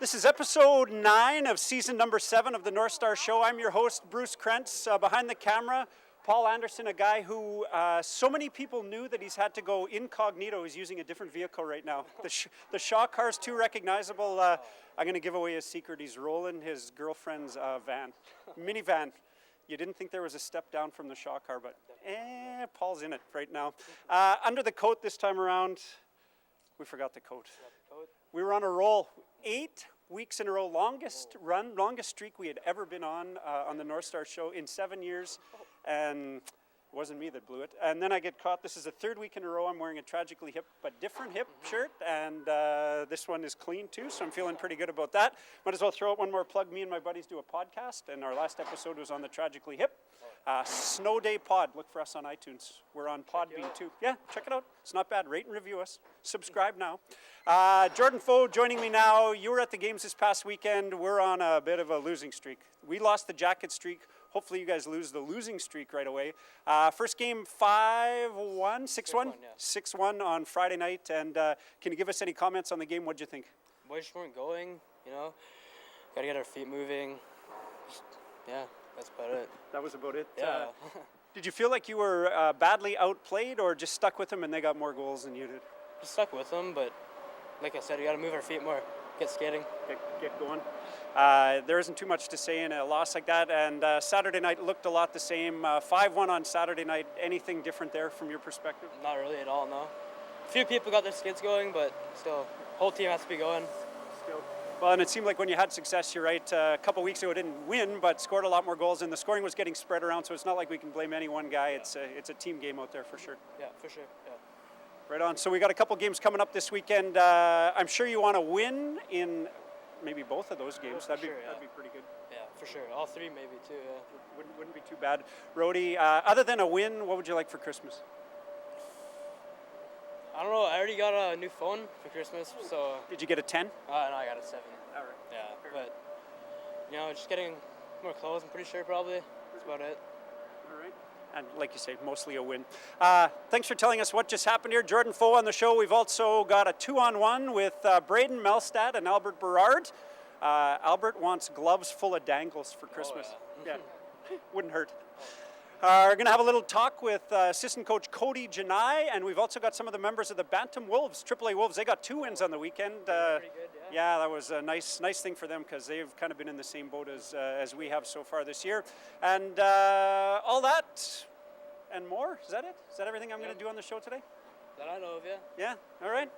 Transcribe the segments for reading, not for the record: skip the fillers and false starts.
This is episode 9 of season number 7 of the Northstars Show. I'm your host, Bruce Krentz. Behind the camera, Paul Anderson, a guy who so many people knew that he's had to go incognito. He's using a different vehicle right now. The Shaw car's too recognizable. I'm going to give away his secret. He's rolling his girlfriend's van, minivan. You didn't think there was a step down from the Shaw car, but Paul's in it right now. Under the coat this time around, we forgot the coat. We were on a roll. 8 weeks in a row, longest streak we had ever been on the Northstars Show in 7 years, and it wasn't me that blew it. And then I get caught. This is the 3rd week in a row I'm wearing a tragically hip but different hip shirt, and this one is clean too, so I'm feeling pretty good about that. Might as well throw out one more plug. Me and my buddies do a podcast, and our last episode was on the tragically hip. Snow Day Pod. Look for us on iTunes. We're on Podbean too. Yeah, check it out. It's not bad. Rate and review us. Subscribe now. Jordan Foe joining me now. You were at the games this past weekend. We're on a bit of a losing streak. We lost the jacket streak. Hopefully you guys lose the losing streak right away. First game 5-1, 6-1? Yeah. 6-1 on Friday night. And can you give us any comments on the game? What'd you think? Boys just weren't going, Got to get our feet moving. Yeah, that's about it. That was about it? Yeah. Did you feel like you were badly outplayed or just stuck with them and they got more goals than you did? Just stuck with them, but like I said, we got to move our feet more, get skating. Get going. There isn't too much to say in a loss like that, and Saturday night looked a lot the same. 5-1 on Saturday night. Anything different there from your perspective? Not really at all, no. A few people got their skids going, but still, whole team has to be going. Well, and it seemed like when you had success, you're right, a couple weeks ago didn't win, but scored a lot more goals, and the scoring was getting spread around, so it's not like we can blame any one guy. It's a team game out there for sure. Yeah, for sure, yeah. Right on. So we got a couple games coming up this weekend. I'm sure you want to win in maybe both of those games. That'd be pretty good. Yeah, for sure. All 3 maybe too, yeah. Wouldn't be too bad. Rhodey, other than a win, what would you like for Christmas? I don't know. I already got a new phone for Christmas, so... Did you get a 10? No, I got a 7. All right. Yeah, but, just getting more clothes, I'm pretty sure, probably. That's about it. All right. And like you say, mostly a win. Thanks for telling us what just happened here. Jordan Foe on the show. We've also got a 2-on-1 with Braedin Melsted and ALbert Berard. Albert wants gloves full of dangles for Christmas. Oh, yeah. Yeah, wouldn't hurt. We're going to have a little talk with Assistant Coach Cody Genaille, and we've also got some of the members of the Bantam Wolves, AAA Wolves. They got 2 wins on the weekend. Pretty good, yeah, that was a nice thing for them because they've kind of been in the same boat as we have so far this year. And all that and more. Is that it? Is that everything I'm going to do on the show today? That I know of, yeah. Yeah, all right.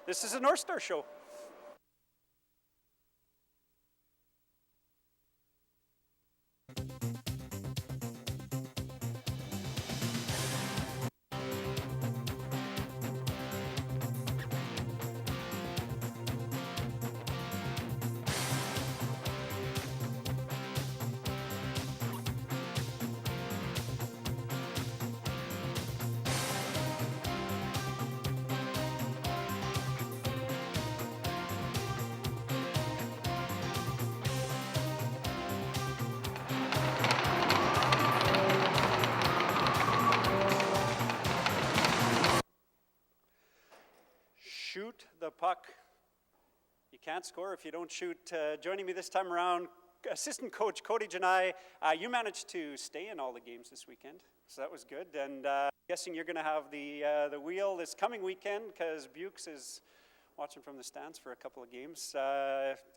This is a Northstar Show. Shoot the puck. You can't score if you don't shoot. Joining me this time around, Assistant Coach Cody Genaille. You managed to stay in all the games this weekend, so that was good. And I'm guessing you're going to have the wheel this coming weekend because Bukes is watching from the stands for a couple of games.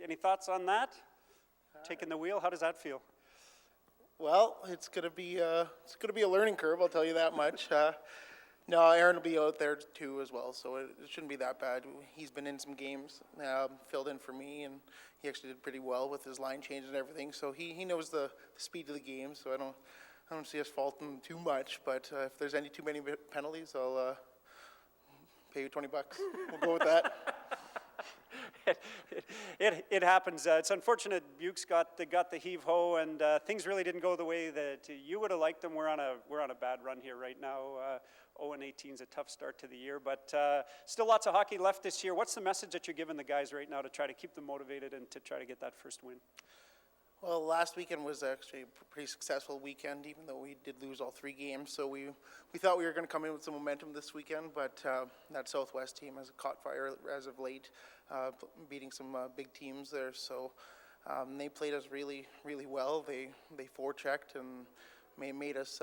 Any thoughts on that? Taking the wheel, how does that feel? Well, it's gonna be a learning curve. I'll tell you that much. No, Aaron will be out there too as well, so it shouldn't be that bad. He's been in some games, filled in for me, and he actually did pretty well with his line change and everything. So he knows the speed of the game. So I don't see us faulting him too much. But if there's any too many penalties, I'll pay you $20. We'll go with that. It happens. It's unfortunate Bukes got the heave-ho, and things really didn't go the way that you would have liked them. We're on a bad run here right now. 0-18 is a tough start to the year, but still lots of hockey left this year. What's the message that you're giving the guys right now to try to keep them motivated and to try to get that first win? Well, last weekend was actually a pretty successful weekend, even though we did lose all 3 games. So we thought we were going to come in with some momentum this weekend, but that Southwest team has caught fire as of late, beating some big teams there. So they played us really, really well. They forechecked and made us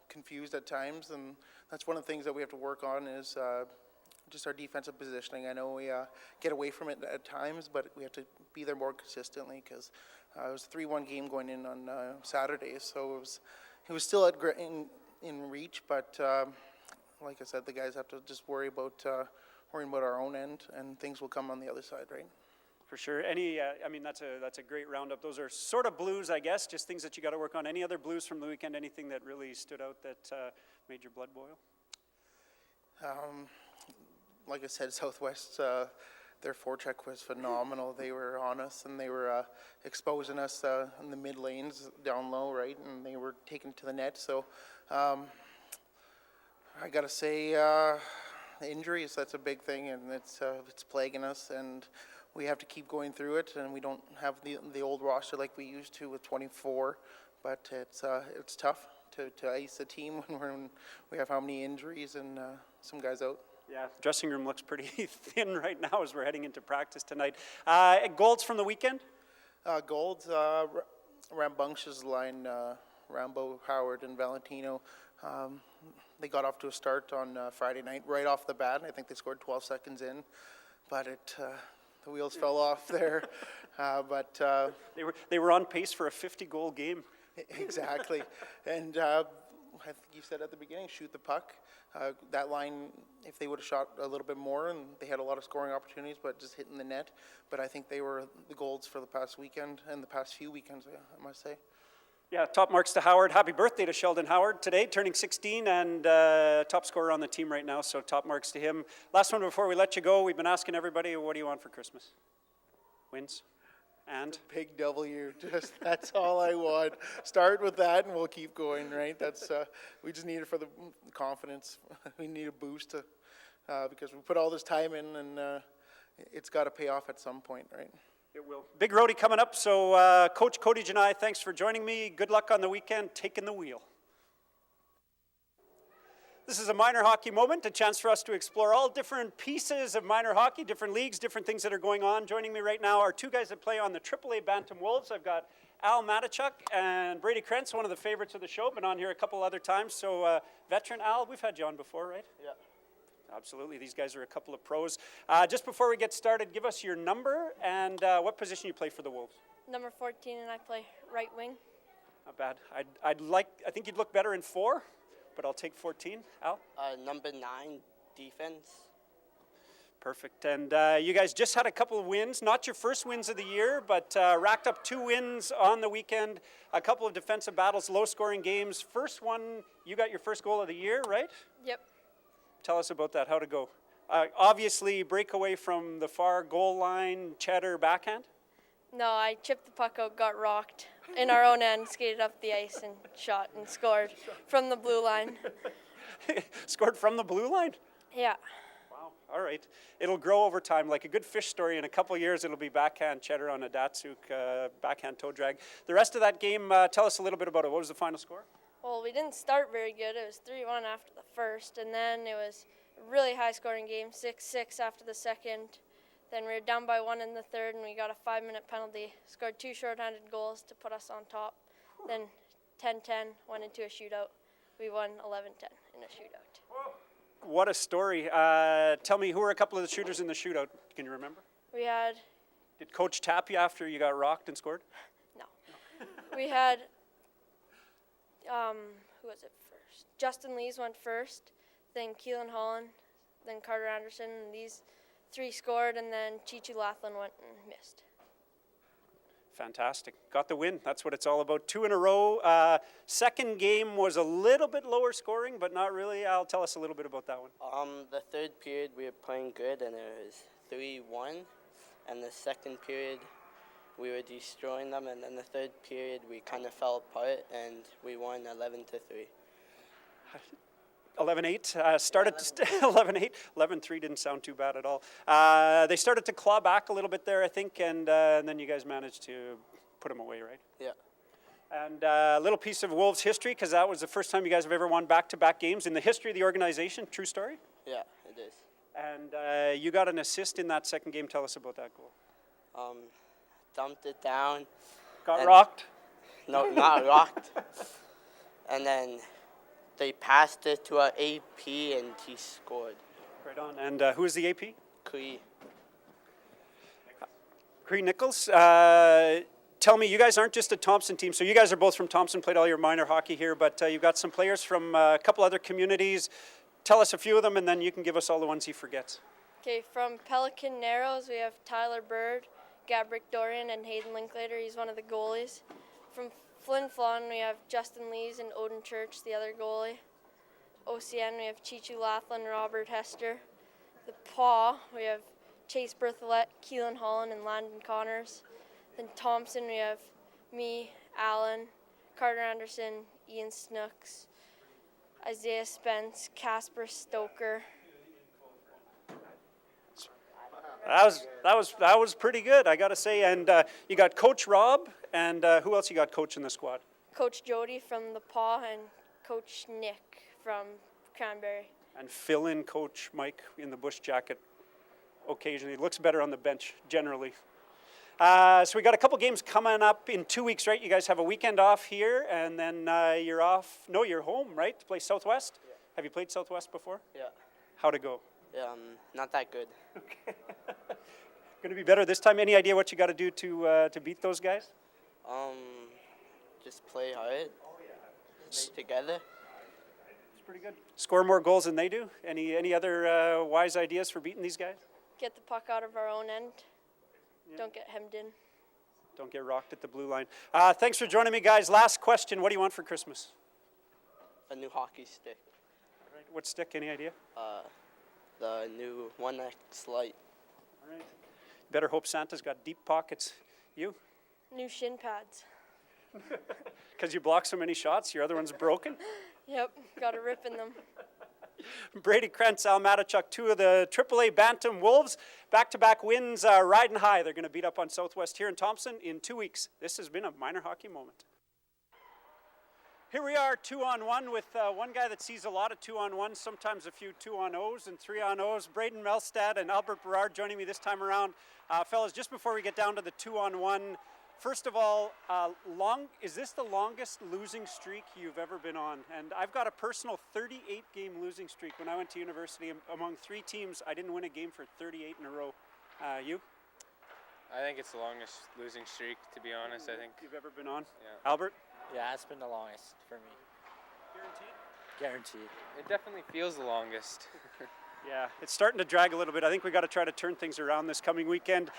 confused at times, and that's one of the things that we have to work on is just our defensive positioning. I know we get away from it at times, but we have to be there more consistently because it was a 3-1 game going in on Saturday, so it was still in reach. But like I said, the guys have to just worrying about our own end, and things will come on the other side, right? For sure. I mean, that's a great roundup. Those are sort of blues, I guess, just things that you got to work on. Any other blues from the weekend? Anything that really stood out that made your blood boil? Like I said, Southwest, their forecheck was phenomenal. They were on us, and they were exposing us in the mid lanes down low, right? And they were taken to the net. So I got to say, injuries, that's a big thing, and it's plaguing us, and we have to keep going through it, and we don't have the old roster like we used to with 24, but it's tough to ice a team when we have how many injuries and some guys out. Yeah, dressing room looks pretty thin right now as we're heading into practice tonight. Golds from the weekend? Golds, Rambunctious line, Rambo, Howard, and Valentino. They got off to a start on Friday night right off the bat. I think they scored 12 seconds in, but the wheels fell off there. But they were on pace for a 50-goal game. Exactly, and I think you said at the beginning, shoot the puck. That line, if they would have shot a little bit more, and they had a lot of scoring opportunities, but just hitting the net. But I think they were the Golds for the past weekend and the past few weekends, I must say. Yeah, top marks to Howard. Happy birthday to Sheldon Howard today, turning 16 and top scorer on the team right now, so top marks to him. Last one before we let you go. We've been asking everybody, what do you want for Christmas? Wins? And? Big W, just that's all I want. Start with that and we'll keep going, right? That's we just need it for the confidence. We need a boost because we put all this time in, and it's got to pay off at some point, right? It will. Big roadie coming up, so Coach Cody Genaille, thanks for joining me. Good luck on the weekend, taking the wheel. This is a minor hockey moment, a chance for us to explore all different pieces of minor hockey, different leagues, different things that are going on. Joining me right now are 2 guys that play on the AAA Bantam Wolves. I've got Al Matichuk and Braedin Krentz, one of the favorites of the show, been on here a couple other times. So veteran Al, we've had you on before, right? Yeah. Absolutely. These guys are a couple of pros. Just before we get started, give us your number and what position you play for the Wolves. Number 14, and I play right wing. Not bad. I think you'd look better in 4. But I'll take 14. Al? Number 9, defense. Perfect. And you guys just had a couple of wins. Not your first wins of the year, but racked up 2 wins on the weekend. A couple of defensive battles, low-scoring games. First one, you got your first goal of the year, right? Yep. Tell us about that. How'd it go? Obviously, breakaway from the far goal line, cheddar backhand? No, I chipped the puck out, got rocked in our own end, skated up the ice and shot and scored from the blue line. Scored from the blue line? Yeah. Wow. All right. It'll grow over time. Like a good fish story. In a couple of years, it'll be backhand cheddar on a Datsuk, backhand toe drag. The rest of that game, tell us a little bit about it. What was the final score? Well, we didn't start very good. It was 3-1 after the first, and then it was a really high-scoring game, 6-6 after the second. Then we were down by 1 in the third, and we got a 5-minute penalty. Scored 2 shorthanded goals to put us on top. Then 10-10 went into a shootout. We won 11-10 in a shootout. What a story. Tell me, who were a couple of the shooters in the shootout? Can you remember? We had... Did Coach tap you after you got rocked and scored? No. We had... who was it first? Justin Lees went first, then Keelan Holland, then Carter Anderson, and these 3 scored, and then Chichu Laughlin went and missed. Fantastic. Got the win. That's what it's all about. 2 in a row. Second game was a little bit lower scoring, but not really. Al, tell us a little bit about that one. The third period we were playing good, and it was 3-1. And the second period we were destroying them, and then the third period we kind of fell apart, and we won 11-3. 11-8, started 11-8, 11-3 didn't sound too bad at all. They started to claw back a little bit there, I think, and then you guys managed to put them away, right? Yeah. And a little piece of Wolves history, because that was the first time you guys have ever won back-to-back games in the history of the organization. True story? Yeah, it is. And you got an assist in that second game. Tell us about that goal. Dumped it down. Got rocked? No, not rocked. And then they passed it to our AP and he scored. Right on. And who is the AP? Cree. Cree Nichols. Tell me, you guys aren't just a Thompson team, so you guys are both from Thompson, played all your minor hockey here, but you've got some players from a couple other communities. Tell us a few of them, and then you can give us all the ones he forgets. Okay, from Pelican Narrows, we have Tyler Bird, Gabrick Dorian, and Hayden Linklater. He's one of the goalies. From Flin Flon, we have Justin Lees and Odin Church, the other goalie. OCN, we have Chichu Laughlin, Robert Hester. The Paw, we have Chase Berthollet, Keelan Holland, and Landon Connors. Then Thompson, we have me, Alan, Carter Anderson, Ian Snooks, Isaiah Spence, Casper Stoker. That was pretty good, I got to say. And you got Coach Rob, and who else you got coaching the squad? Coach Jody from the Paw and Coach Nick from Cranberry. And fill in Coach Mike in the Bush jacket occasionally. Looks better on the bench generally. So we got a couple games coming up in 2 weeks, right? You guys have a weekend off here, and then you're off. No, you're home, right? To play Southwest. Yeah. Have you played Southwest before? Yeah. How'd it go? Not that good. Okay. Going to be better this time. Any idea what you got to do to beat those guys? Just play hard. Stay together. It's pretty good. Score more goals than they do. Any other wise ideas for beating these guys? Get the puck out of our own end. Yeah. Don't get hemmed in. Don't get rocked at the blue line. Thanks for joining me, guys. Last question. What do you want for Christmas? A new hockey stick. All right. What stick? Any idea? The new 1X Lite. All right. Better hope Santa's got deep pockets. You? New shin pads. Because you block so many shots, your other one's broken? Yep, got a rip in them. Brady Krentz, Al Matachuk, two of the AAA Bantam Wolves. Back-to-back wins, riding high. They're going to beat up on Southwest here in Thompson in 2 weeks. This has been a minor hockey moment. Here we are, 2-on-1 with one guy that sees a lot of 2-on-1s, sometimes a few 2-on-0s and 3-on-0s. Braedin Melsted and ALbert Berard joining me this time around. Fellas, just before we get down to the 2-on-1, first of all, is this the longest losing streak you've ever been on? And I've got a personal 38-game losing streak. When I went to university, among 3 teams, I didn't win a game for 38 in a row. You? I think it's the longest losing streak, to be honest, I think. You've ever been on? Yeah. ALbert? Yeah, it's been the longest for me. Guaranteed. It definitely feels the longest. Yeah, it's starting to drag a little bit. I think we got to try to turn things around this coming weekend.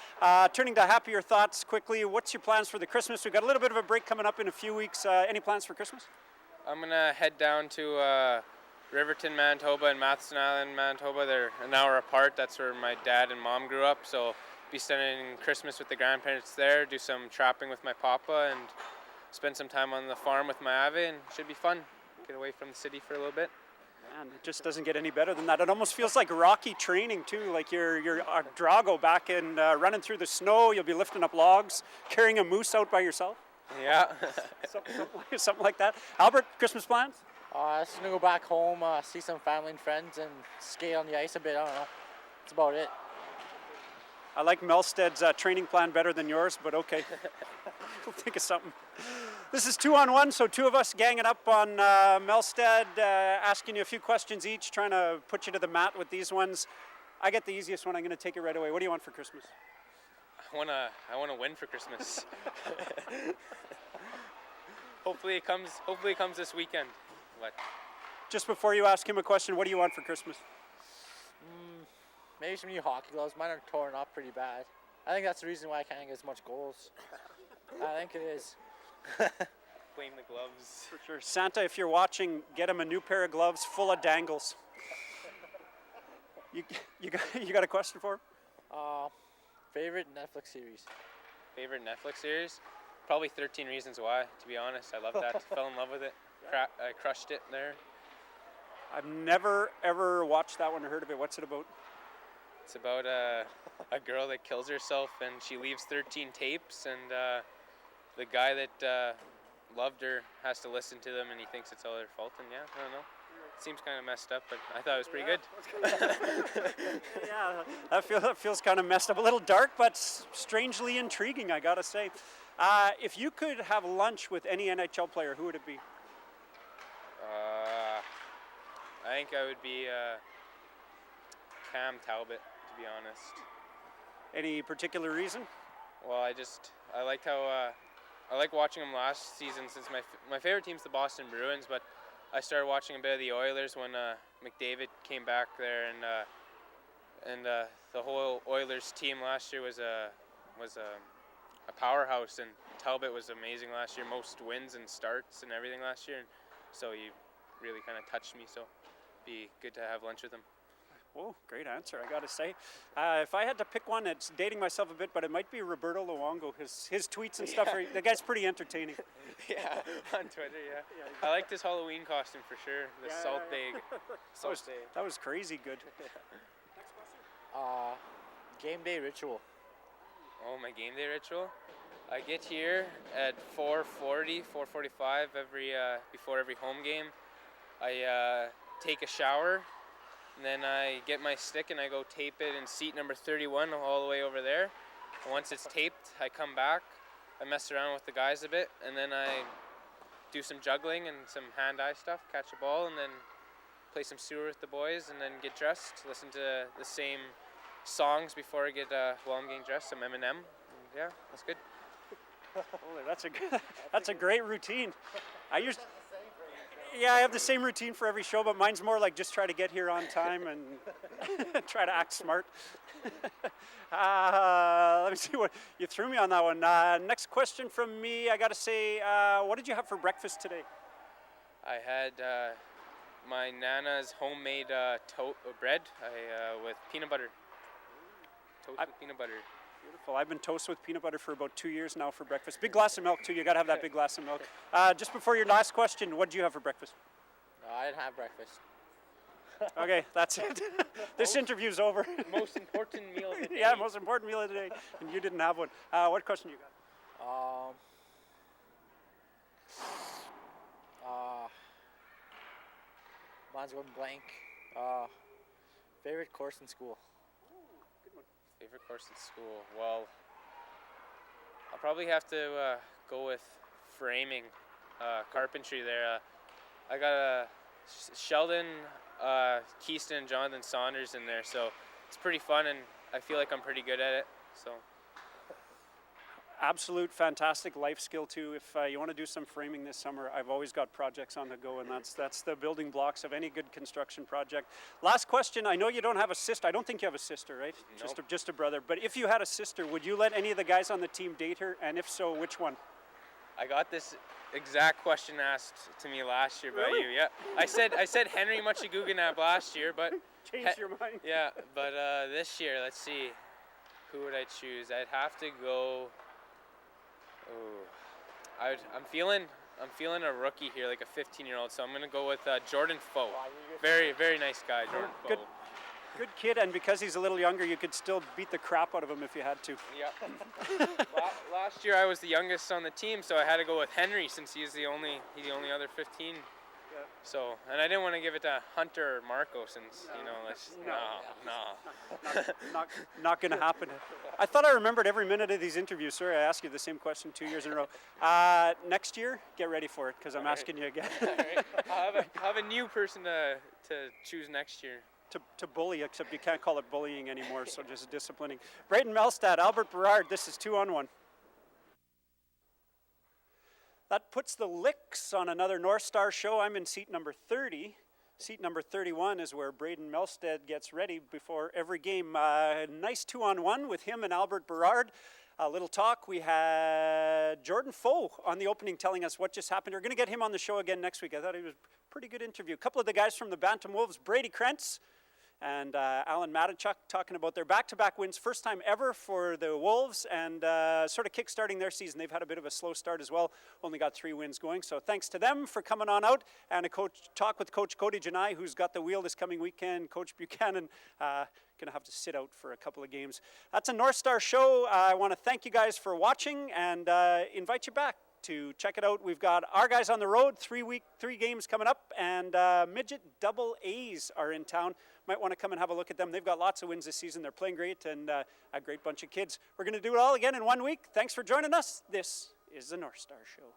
Turning to happier thoughts quickly, what's your plans for the Christmas? We've got a little bit of a break coming up in a few weeks. Any plans for Christmas? I'm going to head down to Riverton, Manitoba and Matheson Island, Manitoba. They're an hour apart. That's where my dad and mom grew up. So be spending Christmas with the grandparents there, do some trapping with my papa, and spend some time on the farm with my ave, and it should be fun. Get away from the city for a little bit. Man, it just doesn't get any better than that. It almost feels like Rocky training too, like you're Drago back in running through the snow. You'll be lifting up logs, carrying a moose out by yourself. Yeah. something like that. ALbert, Christmas plans? Just gonna go back home, see some family and friends, and skate on the ice a bit. I don't know. That's about it. I like Melsted's training plan better than yours, but okay. We'll think of something. This is 2-on-1, so 2 of us ganging up on Melsted, asking you a few questions each, trying to put you to the mat with these ones. I get the easiest one. I'm going to take it right away. What do you want for Christmas? I want to win for Christmas. Hopefully it comes this weekend. But just before you ask him a question, what do you want for Christmas? Maybe some new hockey gloves. Mine are torn up pretty bad. I think that's the reason why I can't get as much goals. I think it is. Blame the gloves. For sure. Santa, if you're watching, get him a new pair of gloves full of dangles. You got a question for him? Favorite Netflix series? Favorite Netflix series? Probably 13 Reasons Why, to be honest. I love that. Fell in love with it. I crushed it there. I've never, ever watched that one or heard of it. What's it about? It's about a girl that kills herself, and she leaves 13 tapes, and the guy that loved her has to listen to them, and he thinks it's all their fault. And yeah, I don't know. Seems kind of messed up, but I thought it was pretty good. Yeah, that feels kind of messed up. A little dark, but strangely intriguing, I gotta say. If you could have lunch with any NHL player, who would it be? I think I would be Cam Talbot, to be honest. Any particular reason? Well, I liked how I like watching him last season, since my favorite team's the Boston Bruins, but I started watching a bit of the Oilers when McDavid came back there, and the whole Oilers team last year was a powerhouse, and Talbot was amazing last year, most wins and starts and everything last year, and so he really kind of touched me. So be good to have lunch with him. Oh, great answer, I gotta say. If I had to pick one, it's dating myself a bit, but it might be Roberto Luongo. His tweets and stuff, the guy's pretty entertaining. Yeah, on Twitter, yeah. I liked his Halloween costume for sure. The salt bag. That was crazy good. Game day ritual. Oh, my game day ritual? I get here at 4:45 before every home game. I take a shower. And then I get my stick and I go tape it in seat number 31 all the way over there. And once it's taped, I come back, I mess around with the guys a bit, and then I do some juggling and some hand-eye stuff, catch a ball, and then play some sewer with the boys, and then get dressed, listen to the same songs before I get while I'm getting dressed, some Eminem. And yeah, that's good. Holy, that's a great routine. I have the same routine for every show, but mine's more like just try to get here on time and try to act smart. Let me see, what you threw me on that one. Next question from me, I gotta say, what did you have for breakfast today? I had my Nana's homemade bread with peanut butter. Toast with peanut butter. Beautiful. I've been toast with peanut butter for about 2 years now for breakfast. Big glass of milk too. You gotta have that big glass of milk. Just before your last question, what did you have for breakfast? No, I didn't have breakfast. Okay, that's it. This interview's over. Most important meal of the day. Yeah, most important meal of the day, and you didn't have one. What question you got? Mine's going blank. Favorite course in school? Favorite course in school? Well, I'll probably have to go with framing, carpentry there. I got Sheldon, Keaston, and Jonathan Saunders in there, so it's pretty fun, and I feel like I'm pretty good at it. So. Absolute fantastic life skill too. If you want to do some framing this summer, I've always got projects on the go, and that's the building blocks of any good construction project. Last question. I know you don't have a sister. I don't think you have a sister, right? Nope. Just a brother. But if you had a sister, would you let any of the guys on the team date her? And if so, which one? I got this exact question asked to me last year by Really? you. Yeah, I said Henry Muchiguganab last year, but Change your mind. yeah, but this year, let's see, who would I choose? I'd have to go. I'm feeling a rookie here, like a 15-year-old. So I'm gonna go with Jordan Foe. Very, very nice guy, Jordan Foe. Good kid, and because he's a little younger, you could still beat the crap out of him if you had to. Yeah. Last year I was the youngest on the team, so I had to go with Henry since he's the only other 15. Yeah. So, and I didn't want to give it to Hunter or Marco since Not going to happen. I thought I remembered every minute of these interviews. Sorry, I asked you the same question 2 years in a row. Next year, get ready for it because I'm asking you again. All right. I'll have a new person to choose next year. To bully, except you can't call it bullying anymore, so just disciplining. Braedin Melsted, ALbert Berard, this is 2-on-1. That puts the Licks on another Northstars Show. I'm in seat number 30. Seat number 31 is where Braedin Melsted gets ready before every game. Nice 2-on-1 with him and ALbert Berard. A little talk. We had Jordan Foe on the opening telling us what just happened. We're going to get him on the show again next week. I thought it was a pretty good interview. A couple of the guys from the Bantam Wolves, Brady Krentz and Alan Matichuk talking about their back-to-back wins, first time ever for the Wolves, and sort of kick-starting their season. They've had a bit of a slow start as well, only got 3 wins going. So thanks to them for coming on out, and a talk with Coach Cody Genaille, who's got the wheel this coming weekend. Coach Buchanan going to have to sit out for a couple of games. That's a Northstars Show. I want to thank you guys for watching and invite you back to check it out. We've got our guys on the road, 3 games coming up, and midget double A's are in town. Might want to come and have a look at them. They've got lots of wins this season. They're playing great, and a great bunch of kids. We're going to do it all again in 1 week. Thanks for joining us. This is the Northstars Show.